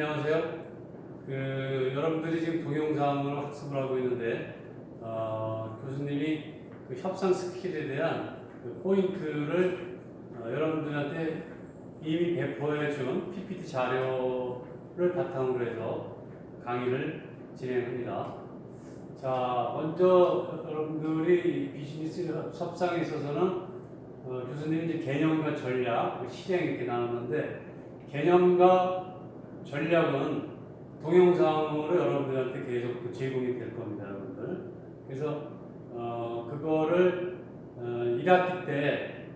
안녕하세요. 여러분들이 지금 동영상으로 학습을 하고 있는데, 교수님이 그 협상 스킬에 대한 그 포인트를 여러분들한테 이미 배포해 준 PPT 자료를 바탕으로 해서 강의를 진행합니다. 자, 먼저 여러분들이 비즈니스 협상에 있어서는 교수님이 이제 개념과 전략, 실행 이렇게 나누는데, 개념과 전략은 동영상으로 여러분들한테 계속 제공이 될 겁니다, 여러분들. 그래서 그거를 1학기 때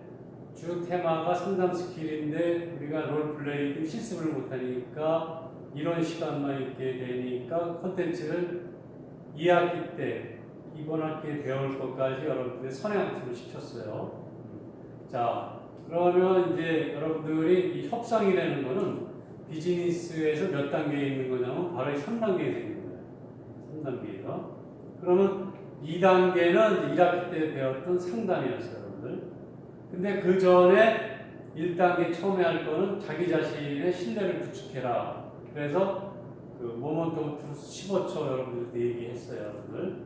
주 테마가 상담 스킬인데 우리가 롤플레이 등 실습을 못하니까 이런 시간만 있게 되니까 콘텐츠를 2학기 때 이번 학기에 배울 것까지 여러분들의 선행학습을 시켰어요. 자, 그러면 이제 여러분들이 이 협상이라는 거는 비즈니스에서 몇 단계에 있는 거냐면 바로 이 3단계에 있는 거예요. 3단계에서. 그러면 2단계는 1학기 때 배웠던 상담이었어요, 여러분들. 근데 그 전에 1단계 처음에 할 거는 자기 자신의 신뢰를 구축해라. 그래서 그 모먼트 투 15초 여러분들한테 얘기했어요, 여러분들.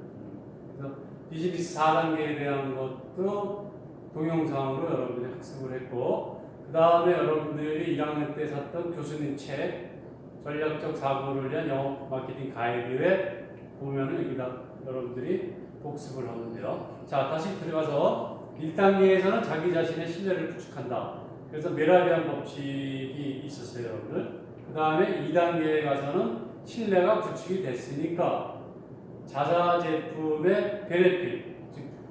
그래서 비즈니스 4단계에 대한 것도 동영상으로 여러분들이 학습을 했고, 그 다음에 여러분들이 1학년 때 샀던 교수님 책 전략적 사고를 위한 영업 마케팅 가이드에 보면은 여기다 여러분들이 복습을 하면 돼요. 자, 다시 들어가서 1단계에서는 자기 자신의 신뢰를 구축한다. 그래서 메라비안 법칙이 있었어요, 여러분들. 그 다음에 2단계에 가서는 신뢰가 구축이 됐으니까 자사 제품의 베네핏,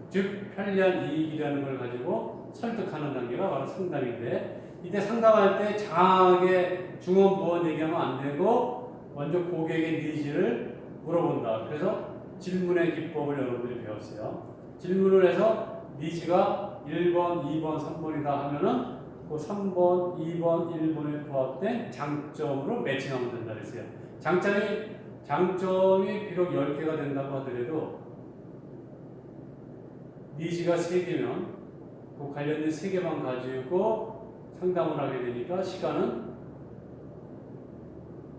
즉 편리한 이익이라는 걸 가지고 설득하는 단계가 바로 상담인데, 이때 상담할 때 장하게 중원부원 얘기하면 안 되고 먼저 고객의 니즈를 물어본다. 그래서 질문의 기법을 여러분들이 배웠어요. 질문을 해서 니즈가 1번, 2번, 3번이다 하면은 그 3번, 2번, 1번에 부합된 장점으로 매칭하면 된다 그랬어요. 장점이 비록 10개가 된다고 하더라도 니즈가 3개면 그 관련된 3개만 가지고 상담을 하게 되니까 시간은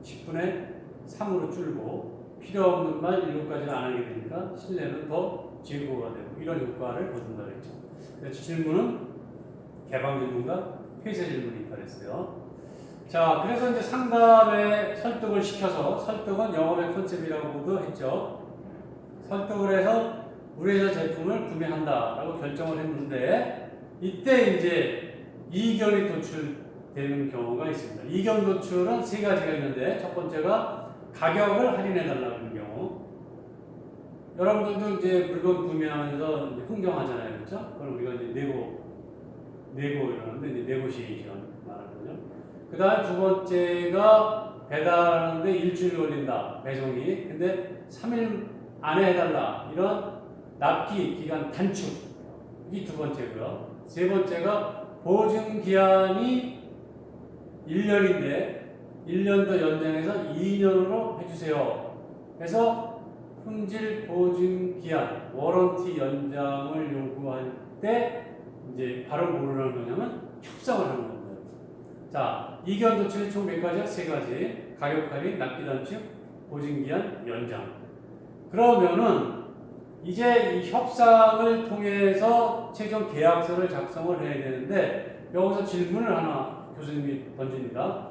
10분의 3으로 줄고 필요 없는 말 7가지를 안 하게 되니까 신뢰는 더 제고가 되고 이런 효과를 거둔다 그랬죠. 그래서 질문은 개방 질문과 폐쇄 질문이 있다 그랬어요. 자, 그래서 이제 상담에 설득을 시켜서, 설득은 영업의 컨셉이라고도 했죠. 설득을 해서 우리 회사 제품을 구매한다라고 결정을 했는데, 이때 이제 이견이 도출되는 경우가 있습니다. 이견 도출은 3가지가 있는데, 첫 번째가 가격을 할인해달라는 경우. 여러분들도 이제 물건 구매하면서 이제 흥정하잖아요, 그렇죠? 그럼 우리가 이제 내고 이러는데 이제 네고시에이션 말하는 거죠. 그 다음 두 번째가 배달하는데 일주일 걸린다, 배송이. 근데 3일 안에 해달라, 이런 납기 기간 단축. 이 두 번째고요. 세 번째가 보증 기한이 1년인데 1년 더 연장해서 2년으로 해주세요. 그래서 품질 보증 기한, 워런티 연장을 요구할 때 이제 바로 뭐를 하는 거냐면 협상을 하는 겁니다. 자, 이견 도출이 총 몇 가지야? 3가지. 가격 할인, 납기 단축, 보증 기한 연장. 그러면은 이제 이 협상을 통해서 최종 계약서를 작성을 해야 되는데, 여기서 질문을 하나 교수님이 던집니다.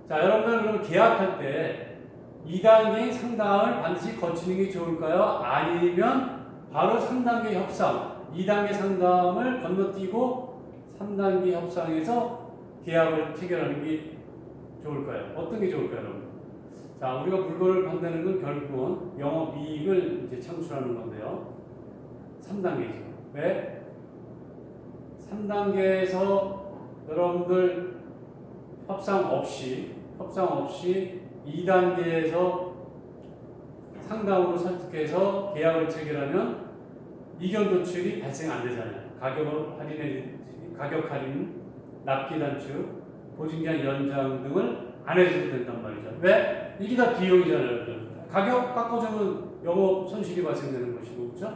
자, 여러분들 그럼 계약할 때 2단계인 상담을 반드시 거치는 게 좋을까요? 아니면 바로 3단계 협상, 2단계 상담을 건너뛰고 3단계 협상에서 계약을 체결하는 게 좋을까요? 어떤 게 좋을까요, 여러분? 자, 우리가 물건을 판다는 건 결국은 영업이익을 이제 창출하는 건데요. 3단계죠. 왜? 3단계에서 여러분들 협상 없이 2단계에서 상담으로 설득해서 계약을 체결하면 이견 도출이 발생 안 되잖아요. 가격 할인, 납기 단축, 보증기한 연장 등을 안 해줘도 된단 말이죠. 왜? 이게 다 비용이잖아요. 가격 깎아주면 영업 손실이 발생되는 것이고, 그렇죠?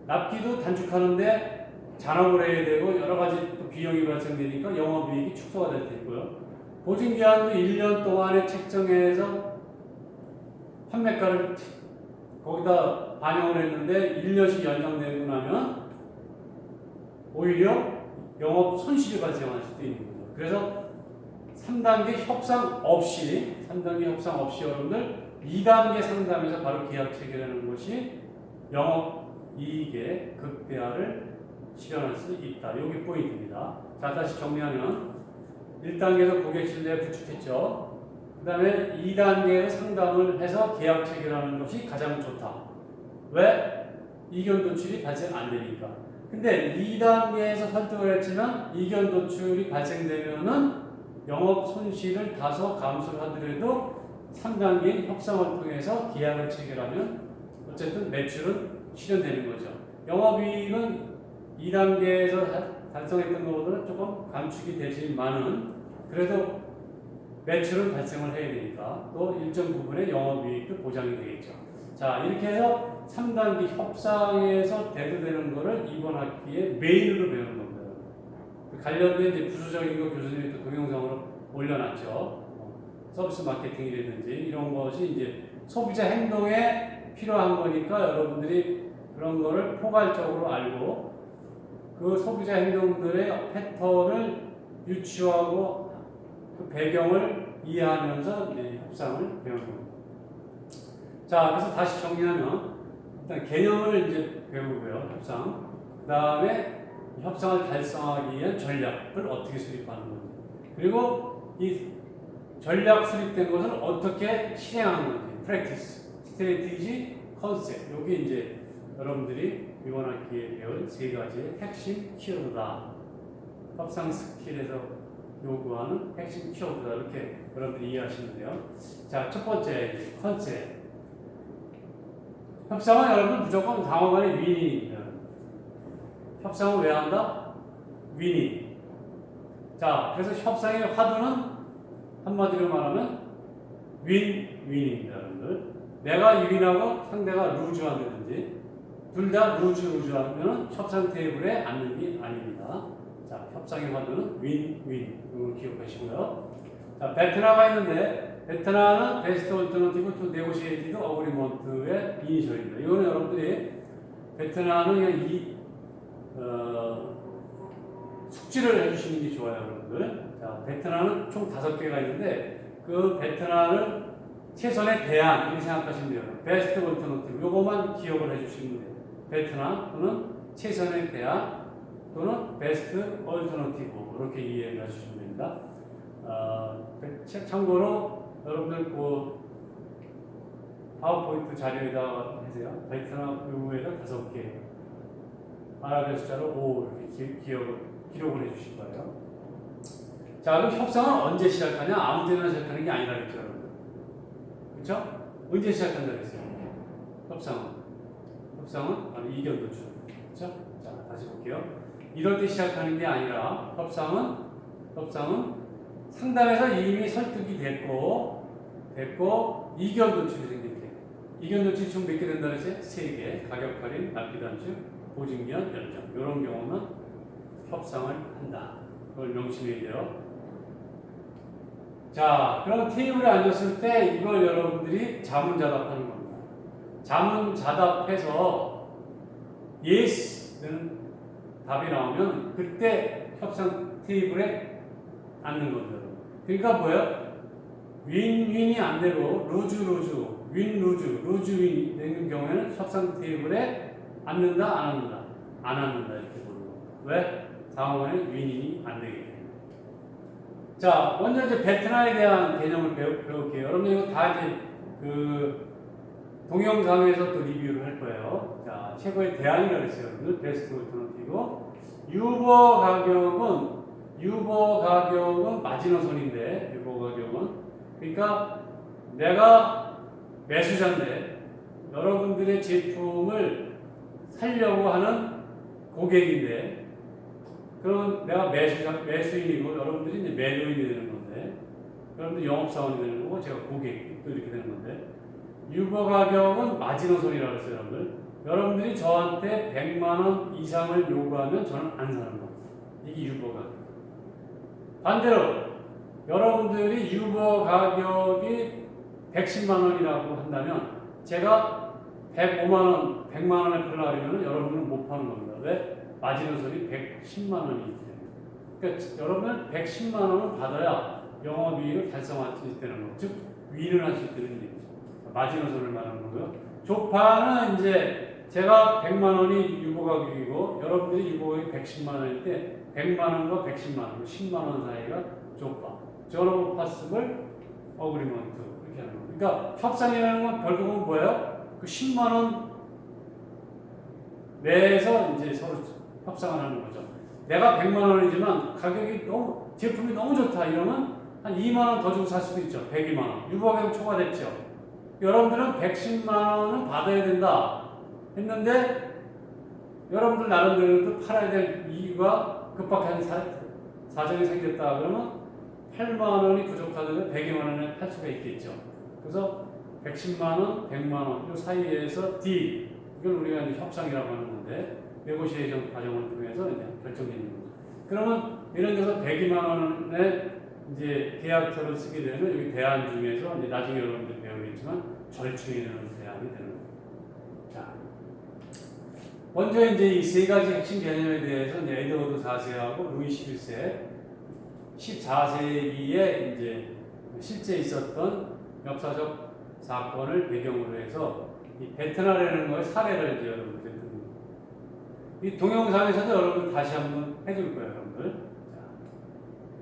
납기도 단축하는데 잔업을 해야 되고 여러 가지 또 비용이 발생되니까 영업이익이 축소가 될 테고요. 보증기한도 1년 동안에 책정해서 판매가를 거기다 반영을 했는데 1년씩 연장되고 나면 오히려 영업 손실이 발생할 수도 있는 거죠. 그래서 3단계 협상 없이 여러분들 2단계 상담에서 바로 계약 체결하는 것이 영업이익의 극대화를 실현할 수 있다. 여기 포인트입니다. 자, 다시 정리하면 1단계에서 고객 신뢰 구축했죠. 그 다음에 2단계에 상담을 해서 계약 체결하는 것이 가장 좋다. 왜? 이견 도출이 발생 안 되니까. 근데 2단계에서 설득을 했지만 이견 도출이 발생되면은 영업 손실을 다소 감수를 하더라도 3단계 협상을 통해서 계약을 체결하면 어쨌든 매출은 실현되는 거죠. 영업이익은 2단계에서 달성했던 것보다는 조금 감축이 되지만은 그래도 매출은 발생을 해야 되니까 또 일정 부분의 영업이익도 보장이 되겠죠. 자, 이렇게 해서 3단계 협상에서 대두되는 거를 이번 학기에 메인으로 배우는 겁니다. 관련된 이제 부수적인 거 교수님이 또 동영상으로 올려놨죠. 서비스 마케팅이라든지 이런 것이 이제 소비자 행동에 필요한 거니까 여러분들이 그런 거를 포괄적으로 알고 그 소비자 행동들의 패턴을 유추하고 그 배경을 이해하면서 협상을 배우는 겁니다. 자, 그래서 다시 정리하면 일단 개념을 이제 배우고요, 협상. 그 다음에 협상을 달성하기 위한 전략을 어떻게 수립하는 건지. 그리고 이 전략 수립된 것을 어떻게 실행하는 건지. 프랙티스, 스트래티지, 컨셉. 여기 이제 여러분들이 이번 학기에 배운 세 가지의 핵심 키워드다. 협상 스킬에서 요구하는 핵심 키워드다. 이렇게 여러분들이 이해하시면 돼요. 자, 첫 번째 컨셉. 협상은 여러분 무조건 상호간의 윈윈입니다. 협상은 왜 한다? 윈윈. 자, 그래서 협상의 화두는 한마디로 말하면 윈윈입니다, 여러분들. 내가 유인하고 상대가 루즈한다든지 둘 다 루즈하면 협상 테이블에 앉는 게 아닙니다. 자, 협상의 화두는 윈윈. 이걸 기억하시고요. 자, 베트나가 있는데 베트나는 베스트 얼터너티브 투 네고시에이티드 어그리먼트의 이니셜입니다. 이거는 여러분들이 베트나는 그냥 숙지를 해주시는 게 좋아요, 여러분들. 자, 베트나는 총 5개가 있는데 그 베트나를 최선의 대안 이렇게 생각하시면 돼요. 베스트 얼터너티브 요거만 기억을 해주시면 돼요. 베트나 또는 최선의 대안 또는 베스트 얼터너티브 이렇게 이해를 해주시면 됩니다. 참고로 여러분들 그 파워포인트 자료에다가 해세요. 베트나 요거에다 5개 아랍의 숫자로 5 이렇게 기록을 해주실 거예요. 자, 그럼 협상은 언제 시작하냐? 아무 때나 시작하는 게 아니라 그랬죠, 여러분들. 그렇죠? 언제 시작한다 그랬어요? 협상은 바로 이견 도출. 그렇죠? 자, 다시 볼게요. 이럴 때 시작하는 게 아니라 협상은 상담에서 이미 설득이 됐고 이견 도출이 생길 때. 이견 도출이 총 몇 개 된다 그랬어요? 3개. 가격 할인, 납기 단축, 보증기한 연장. 이런 경우는 협상을 한다. 그걸 명심해야 돼요. 자, 그럼 테이블에 앉았을 때 이걸 여러분들이 자문자답하는 겁니다. 자문자답해서 예스는 답이 나오면 그때 협상 테이블에 앉는 겁니다. 그러니까 뭐예요? 윈윈이 안 되고 루즈 윈 되는 경우에는 협상 테이블에 앉는다, 안 앉는다 이렇게 보는 거예요. 왜? 상호간에 윈윈이 안 되기 때문에. 자, 먼저 이제 베트나에 대한 개념을 배울게요. 여러분 이거 다 이제 그 동영상에서 또 리뷰를 할 거예요. 자, 최고의 대안이라고 했어요. 여러분들 베스트 얼터너티브. 유보 가격은 마지노선인데 유보 가격은 그러니까 내가 매수자인데 여러분들의 제품을 살려고 하는 고객인데 그럼 내가 매수인이고 여러분들이 이제 매도인이 되는 건데 여러분들 영업사원이 되는 거고 제가 고객 또 이렇게 되는 건데 유보 가격은 마지노선이라고 했어요, 여러분들. 여러분들이 저한테 100만 원 이상을 요구하면 저는 안 사는 겁니다. 이게 유보 가격. 반대로 여러분들이 유보 가격이 110만 원이라고 한다면 제가 105만 원, 100만 원에 팔려고 하면 여러분은 못 파는 겁니다. 왜? 마지노선이 110만 원이기 때문에. 그러니까 여러분은 110만 원을 받아야 영업이익을 달성할 수 있다는 거. 즉, 위인을 할 수 있다는 얘기죠. 마지노선을 말하는 거고요. 조파는 이제 제가 100만 원이 유보가격이고 여러분들이 유보가격이 110만 원일 때 100만 원과 110만 원, 10만 원 사이가 조파. 전업 파습을 어그리먼트 이렇게 하는 거예요. 그러니까 협상이라는 건 결국은 뭐예요? 그 10만 원 내에서 이제 서로 협상을 하는 거죠. 내가 100만 원이지만 가격이 너무 제품이 너무 좋다 이러면 한 2만 원 더 주고 살 수도 있죠. 102만 원. 유보가격 초과됐죠. 여러분들은 110만 원은 받아야 된다 했는데 여러분들 나름대로 팔아야 될 이유가 급박한 사정이 생겼다 그러면 8만 원이 부족하더라도 102만 원에 팔 수가 있겠죠. 그래서 110만 원, 100만 원 이 사이에서 D 이걸 우리가 이제 협상이라고 하는 건데 네고시에이션 과정을 통해서 이제 결정되는 거죠. 그러면 예를 들어서 102만 원에 이제 계약서를 쓰게 되면 여기 대안 중에서 이제 나중에 여러분들 배우겠지만 절충이라는 대안이 되는 거예요. 자, 먼저 이제 이 세 가지 핵심 개념에 대해서 이제 에드워드 4세하고 루이 11세 14세기에 이제 실제 있었던 역사적 사건을 배경으로 해서 이 베트나라는 거의 사례를 이제 여러분들 듣는 거예요. 이 동영상에서도 여러분들 다시 한번 해줄 거예요, 여러분들. 자,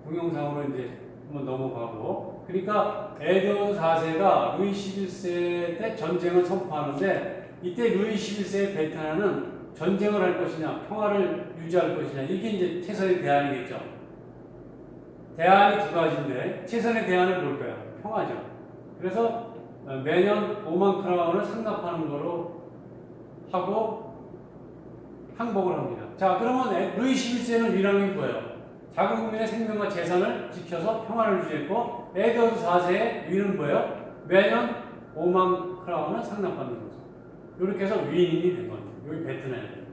동영상으로 이제 한번 넘어가고. 그러니까 에드워드 4세가 루이 11세 때 전쟁을 선포하는데 이때 루이 11세의 베트나는 전쟁을 할 것이냐, 평화를 유지할 것이냐 이게 이제 최선의 대안이겠죠. 대안이 두 가지인데 최선의 대안을 볼까요? 평화죠. 그래서 매년 5만 크라운을 상납하는 거로 하고 항복을 합니다. 자, 그러면 루이 11세는 위랑이 뭐예요? 자국 국민의 생명과 재산을 지켜서 평화를 유지했고 에드워드 4세의 위는 뭐예요? 매년 5만 크라운을 상납받는 거죠. 이렇게 해서 위인이 된 겁니다. 여기 베트남이에요.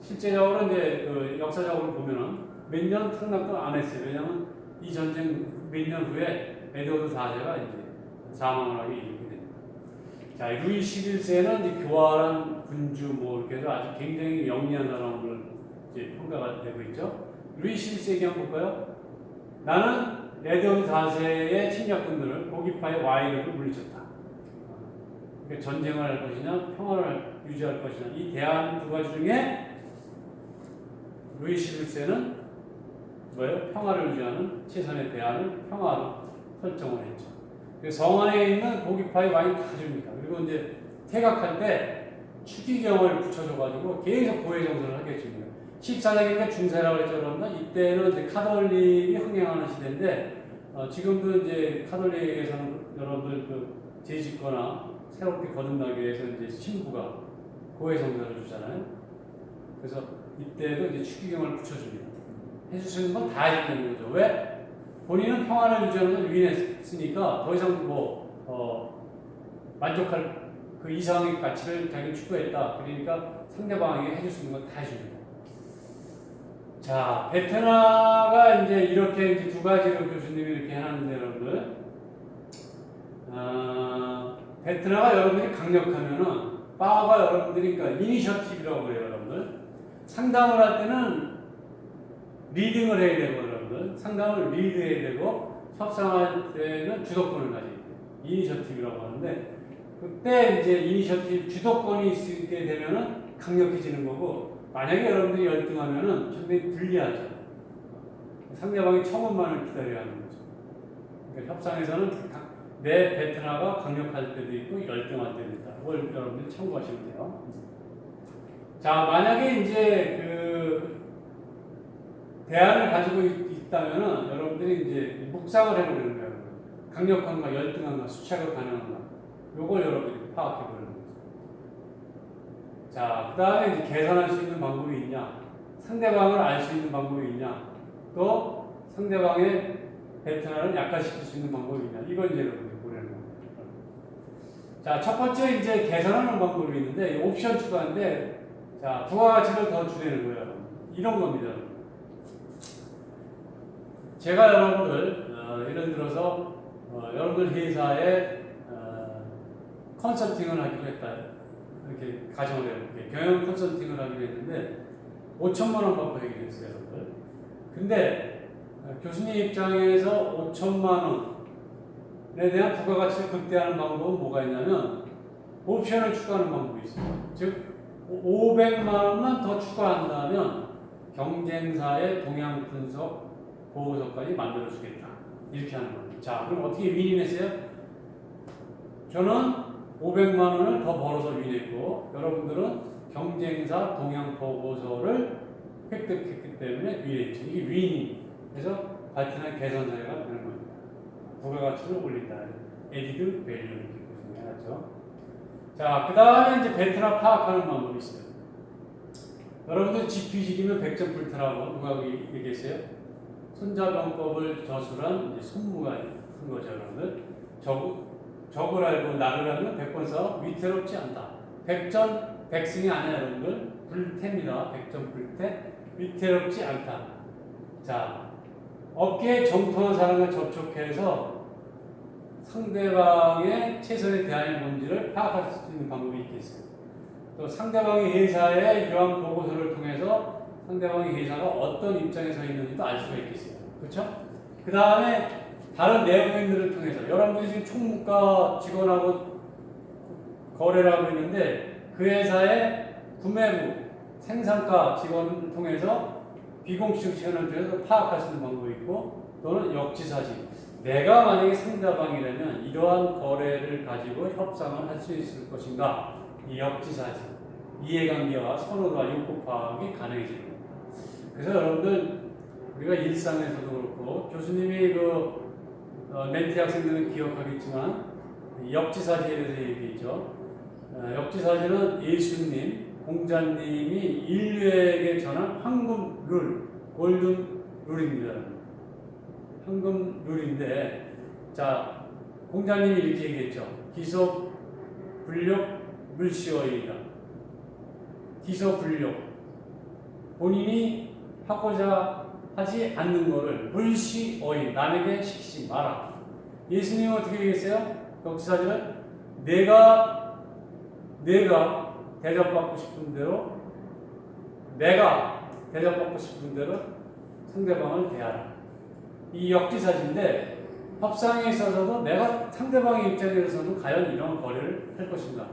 실제적으로 이제 역사적으로 보면은 몇 년 상납도 안 했어요. 왜냐하면 이 전쟁 몇 년 후에 에드워드 4세가 이제 사망을 하게 이르게 됩니다. 자, 루이 11세는 이제 교활한 군주 뭐 이렇게 해서 아주 굉장히 영리한 사람으로 이제 평가가 되고 있죠. 루이 11세 얘기 한번 볼까요? 나는 에드워드 4세의 침략군들을 고기파의 와이르를 물리쳤다. 그러니까 전쟁을 할 것이냐, 평화를 유지할 것이냐 이 대안 두 가지 중에 루이 11세는 뭐예요? 평화를 유지하는 최선의 대안을 평화로 설정을 했죠. 성 안에 있는 고기파의 와인 다 줍니다. 그리고 이제 퇴각할 때 추기경을 붙여줘가지고 계속 고해정선을 하게 해줍니다. 14세기니까 중세라고 했죠. 그러면 이때는 이제 카톨릭이 흥행하는 시대인데 지금도 이제 카톨릭에서는 여러분들 그 재짓거나 새롭게 거듭나기 위해서 이제 신부가 고해정선을 주잖아요. 그래서 이때도 이제 추기경을 붙여줍니다. 해줄 수 있는 건 다 해준다는 거죠. 왜? 본인은 평화를 유지하면서 위인했으니까 더 이상 만족할 그 이상의 가치를 자기는 추구했다. 그러니까 상대방에게 해줄 수 있는 건 다 해줍니다. 자, 베트나가 이제 이렇게 이제 두 가지로 교수님이 이렇게 해놨는데 여러분들, 베트나가 여러분들이 강력하면은 파가 여러분들이 그러니까 이니셔티브라고 해요, 여러분들. 상담을 할 때는 리딩을 해야 되고 여러분들 상담을 리드해야 되고 협상할 때는 주도권을 가지게 돼요. 이니셔티브라고 하는데 그때 이제 이니셔티브 주도권이 있게 되면은 강력해지는 거고 만약에 여러분들이 열등하면은 상당히 불리하죠. 상대방이 청원만을 기다려야 하는 거죠. 그러니까 협상에서는 내 베트나가 강력할 때도 있고 열등할 때도 있다. 그걸 여러분들이 참고하시면 돼요. 자, 만약에 이제 그 대안을 가지고 있다면은 여러분들이 이제 묵상을 해보는 거예요. 강력한가, 열등한가, 수착을 가능한가. 요걸 여러분들이 파악해보는 거죠. 자, 그 다음에 이제 계산할 수 있는 방법이 있냐, 상대방을 알 수 있는 방법이 있냐, 또 상대방의 베트나를 약화시킬 수 있는 방법이 있냐. 이걸 이제 여러분들이 보려는 거예요. 자, 첫 번째 이제 계산하는 방법이 있는데 옵션 추가인데 자, 부가가치를 더 주내는 거예요. 이런 겁니다. 제가 여러분들 예를 들어서 여러분들 회사에 컨설팅을 하기로 했다. 이렇게 가정을 해볼게요. 경영 컨설팅을 하기로 했는데 5천만 원 받고 하기로 했어요, 여러분들. 근데 교수님 입장에서 5천만 원에 대한 부가가치를 극대화하는 방법은 뭐가 있냐면 옵션을 추가하는 방법이 있어요. 즉 500만 원만 더 추가한다면 경쟁사의 동향 분석 보고서까지 만들어주겠다. 이렇게 하는 겁니다. 자, 그럼 어떻게 윈윈했어요? 저는 500만 원을 더 벌어서 윈했고 여러분들은 경쟁사 동향 보고서를 획득했기 때문에 윈했죠. 이게 윈이. 그래서 발전한 개선 사례가 되는 겁니다. 부가가치를 올린다. 에디드 밸류 이렇게 보시면 알죠. 자, 그 다음에 이제 베트남 파악하는 방법이 있어요. 여러분들 GPG기면 100점 불타라고 누가 얘기했어요? 손자병법을 저술한 이제 손무가 한 거죠, 여러분들. 적을 알고 나를 알면 100번 싸워 위태롭지 않다. 100전 100승이 아니야, 여러분들. 불태입니다. 100점 불태. 위태롭지 않다. 자, 업계에 정통한 사람과 접촉해서 상대방의 최선의 대안이 뭔지를 파악할 수 있는 방법이 있겠어요. 또 상대방의 회사의 이러한 보고서를 통해서 상대방의 회사가 어떤 입장에 서 있는지도 알 수가 있겠어요. 그렇죠? 그 다음에 다른 내부인들을 통해서 여러분들이 지금 총무과 직원하고 거래를 하고 있는데 그 회사의 구매부, 생산과 직원을 통해서 비공식 채널을 통해서 파악할 수 있는 방법이 있고 또는 역지사지. 내가 만약에 상대방이라면 이러한 거래를 가지고 협상을 할 수 있을 것인가? 이 역지사지, 이해관계와 선호도와 욕구 파악이 가능해집니다. 그래서 여러분들 우리가 일상에서도 그렇고 교수님이 멘티 학생들은 기억하겠지만 역지사지에 대해서 얘기했죠. 역지사지는 예수님, 공자님이 인류에게 전한 황금 룰, 골든 룰입니다. 황금 룰인데, 자, 공자님이 이렇게 얘기했죠. 기소, 불력, 물시어이다. 기소, 불력. 본인이 하고자 하지 않는 것을 물시어이, 남에게 시키지 마라. 예수님은 어떻게 얘기했어요? 역지사지는 내가 대접받고 싶은 대로, 내가 대접받고 싶은 대로 상대방을 대하라. 이 역지사지인데 협상에 있어서도 내가 상대방의 입장에서는 과연 이런 거래를 할 것인가?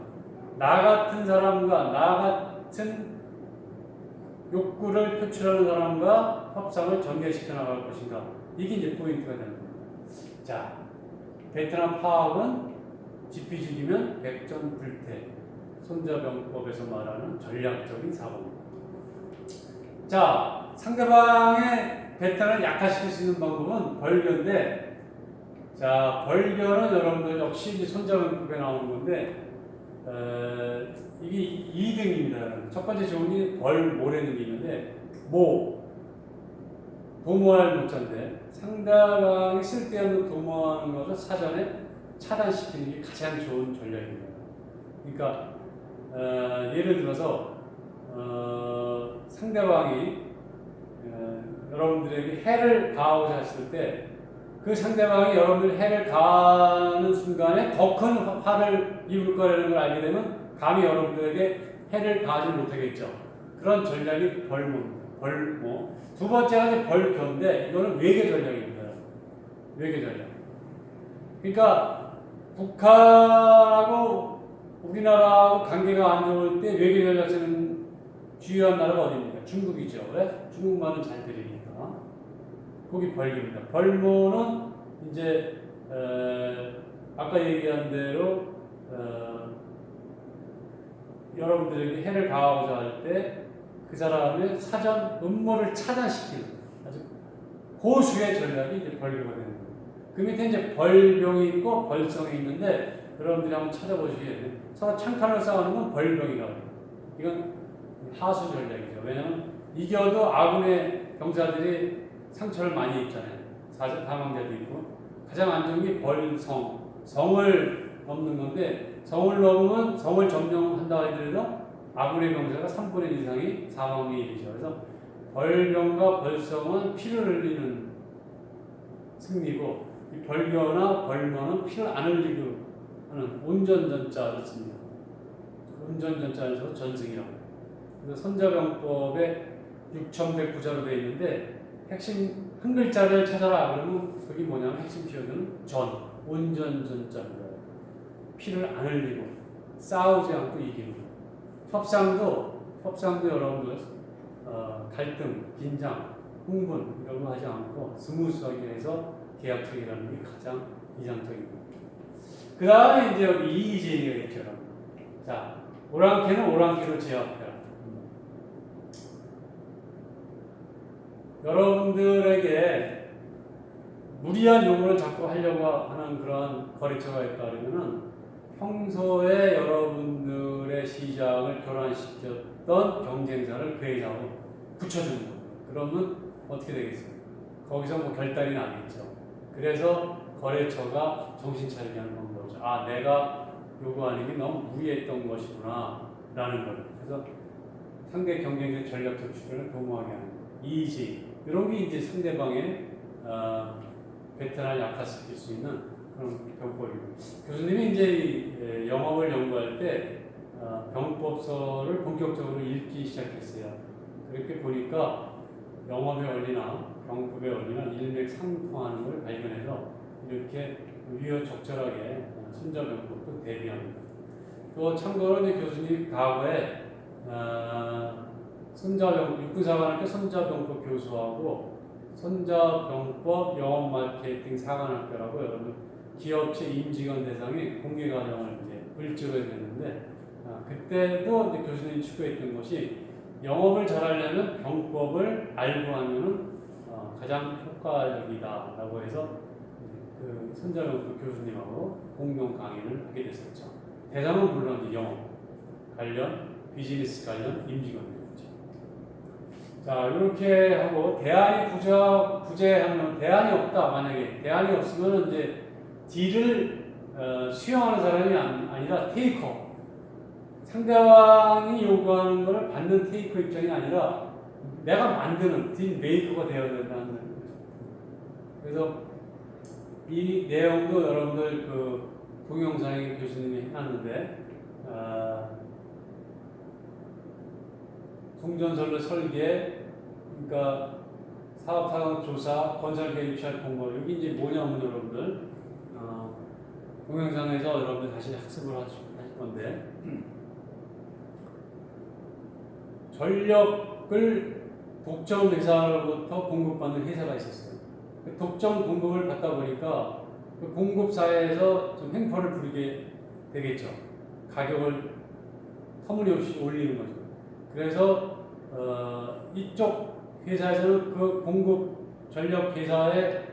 나 같은 사람과 나 같은 욕구를 표출하는 사람과 협상을 전개시켜 나갈 것인가? 이게 이제 포인트가 되는 겁니다. 자, 베트남 파악은 GPG기면 백전 불태, 손자병법에서 말하는 전략적인 사고입니다. 자, 상대방의 배탈을 약화시킬 수 있는 방법은 벌교인데, 자, 벌교는 여러분들 역시 이제 손자병법에 나오는 건데, 이게 2등입니다. 첫 번째 조문이 벌모라는 게 있는데, 도모할 모자인데, 상대방이 쓸데없는 도모하는 것을 사전에 차단시키는 게 가장 좋은 전략입니다. 그러니까, 예를 들어서, 상대방이 여러분들에게 해를 가하고자 했을 때 그 상대방이 여러분들 해를 가하는 순간에 더 큰 화를 입을 거라는 걸 알게 되면 감히 여러분들에게 해를 가하지 못하겠죠. 그런 전략이 벌모. 두 번째가 이제 벌교인데 이거는 외교 전략입니다. 외교 전략. 그러니까 북한하고 우리나라하고 관계가 안 좋을 때 외교 전략 쓰는 주요한 나라가 어디입니까? 중국이죠. 왜? 중국말은 잘 들리니까. 거기 벌교입니다. 벌모는 이제 아까 얘기한 대로 여러분들에게 해를 가하고자 할 때 그 사람의 사전 음모를 차단시키는 아주 고수의 전략이 이제 벌교가 되는 거예요. 그 밑에 이제 벌병이 있고 벌성이 있는데 여러분들이 한번 찾아보시게 돼요. 서로 창칼로 싸우는 건 벌병이라고 해요. 이건 하수 전략이죠. 왜냐하면 이겨도 아군의 병사들이 상처를 많이 입잖아요. 사망자도 있고. 가장 안 좋은 게 벌성. 성을 넘는 건데 성을 넘으면 성을 점령한다 하더라도 아군의 병사가 3분의 1 이상이 사망에 이르죠. 그래서 벌병과 벌성은 피를 흘리는 승리고, 이 벌교나 벌머는 피를 안 흘리고 하는 온전전자를 씁니다. 온전전자에서 전승이라고. 그래서 선자병법에 6109자로 되어 있는데 핵심 한 글자를 찾아라 그러면 그게 뭐냐면 핵심 키워드는 온전전자입니다. 피를 안 흘리고 싸우지 않고 이기는 거. 협상도 여러분들 갈등, 긴장, 흥분 이런 거 하지 않고 스무스하게 해서 계약 체결하는 게 가장 이상적입니다. 그 다음에 이제 여기 이의제의가 있죠. 자, 오랑캐는 오랑캐로 제압해라. 여러분들에게 무리한 요구를 자꾸 하려고 하는 그런 거래처가 있다 그러면은 평소에 여러분들의 시장을 교란시켰던 경쟁사를 그 회사하고 붙여주는 거예요. 그러면 어떻게 되겠어요? 거기서 뭐 결단이 나겠죠. 그래서 거래처가 정신 차리게 하는 방법이죠. 아, 내가 요구하는 게 너무 무리했던 것이구나 라는 거예요. 그래서 상대 경쟁자 전략적 출현을 도모하게 하는 거예요. 이의제의 이런 게 이제 상대방의 베테랑 약화시킬 수 있는 그런 병법입니다. 교수님이 이제 영업을 연구할 때 병법서를 본격적으로 읽기 시작했어요. 그렇게 보니까 영업의 원리나 병법의 원리나 일맥상통하는 걸 발견해서 이렇게 위협적절하게 손자병법도 대비합니다. 또 참고로 이제 교수님 과거에 육군사관학교 손자병법 교수하고 손자병법 영업마케팅 사관학교라고 여러분 기업체 임직원 대상의 공개과정을 이제 을지로 했는데 그때도 이제 교수님이 추구했던 것이 영업을 잘하려면 병법을 알고 하면은 가장 효과적이다라고 해서 그 손자병법 교수님하고 공동 강의를 하게 됐었죠. 대상은 물론 영업 관련 비즈니스 관련 임직원. 자, 이렇게 하고 대안이 부재하면 대안이 없다. 만약에 대안이 없으면 이제 딜을 수용하는 사람이 아니라 테이커. 상대방이 요구하는 것을 받는 테이커 입장이 아니라 내가 만드는 딜 메이커가 되어야 된다는 거죠. 그래서 이 내용도 여러분들 그 동영상에 교수님이 해놨는데 동전선로 설계, 그러니까 사업사항 조사, 건설계 입찰 공고 여기 이제 뭐냐면 여러분들 동영상에서 여러분들 다시 학습을 하실 건데 전력을 독점 회사로부터 공급받는 회사가 있었어요. 그 독점 공급을 받다 보니까 그 공급사에서 좀 행포를 부리게 되겠죠. 가격을 터무니없이 올리는 거죠. 그래서 이쪽 회사에서는 그 공급 전력 회사의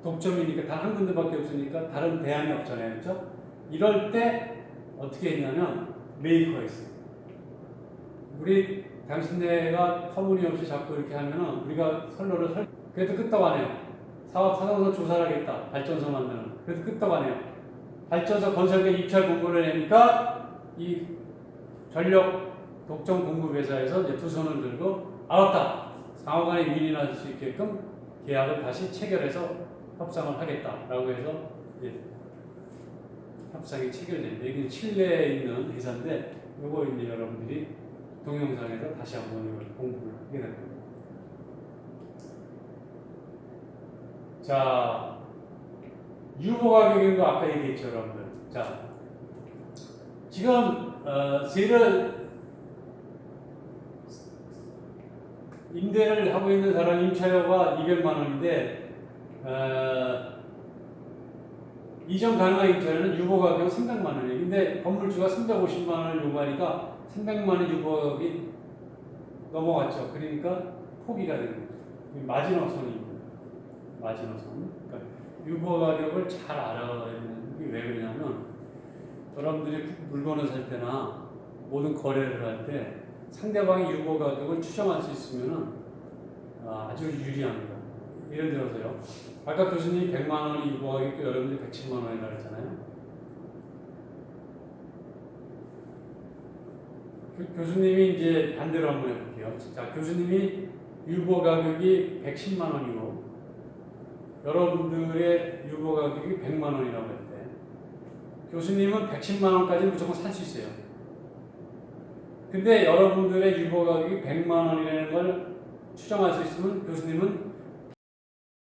독점이니까 단 한 군데밖에 없으니까 다른 대안이 없잖아요, 그렇죠? 이럴 때 어떻게 했냐면 메이커가 있어요. 우리 당신네가 터무니없이 자꾸 이렇게 하면은 우리가 선로를 그래도 끄떡하네요. 사업 사정서 조사를 하겠다. 발전소 만드는 그래도 끄떡하네요. 발전소 건설계 입찰 공고를 내니까 이 전력 독점 공급 회사에서 이제 두 손을 들고 알았다. 상호간에 위인이 날 수 있게끔 계약을 다시 체결해서 협상을 하겠다라고 해서 이제 협상이 체결됩니다. 이게 칠레에 있는 회사인데 이거 이제 여러분들이 동영상에서 다시 한번 이걸 공부를 하게 될 겁니다. 자, 유보 가격인 거 아까 얘기했죠, 여러분들. 자, 지금 세를 임대를 하고 있는 사람 임차료가 200만 원인데 이전 가능한 임차료는 유보 가격은 300만 원이에요. 근데 건물주가 350만 원을 요구하니까 300만 원 유보 가격이 넘어갔죠. 그러니까 포기가 되는 거죠. 마지노선입니다. 마지노선. 그러니까 유보 가격을 잘 알아야 되는 게 왜 그러냐면 여러분들이 물건을 살 때나 모든 거래를 할 때 상대방의 유보 가격을 추정할 수 있으면 아주 유리합니다. 예를 들어서요. 아까 교수님이 100만 원이 유보 가격이고 여러분들이 110만 원이라고 했잖아요. 교수님이 이제 반대로 한번 해볼게요. 자, 교수님이 유보 가격이 110만 원이고 여러분들의 유보 가격이 100만 원이라고 했대. 교수님은 110만 원까지 무조건 살 수 있어요. 근데 여러분들의 유보 가격이 100만 원이라는 걸 추정할 수 있으면 교수님은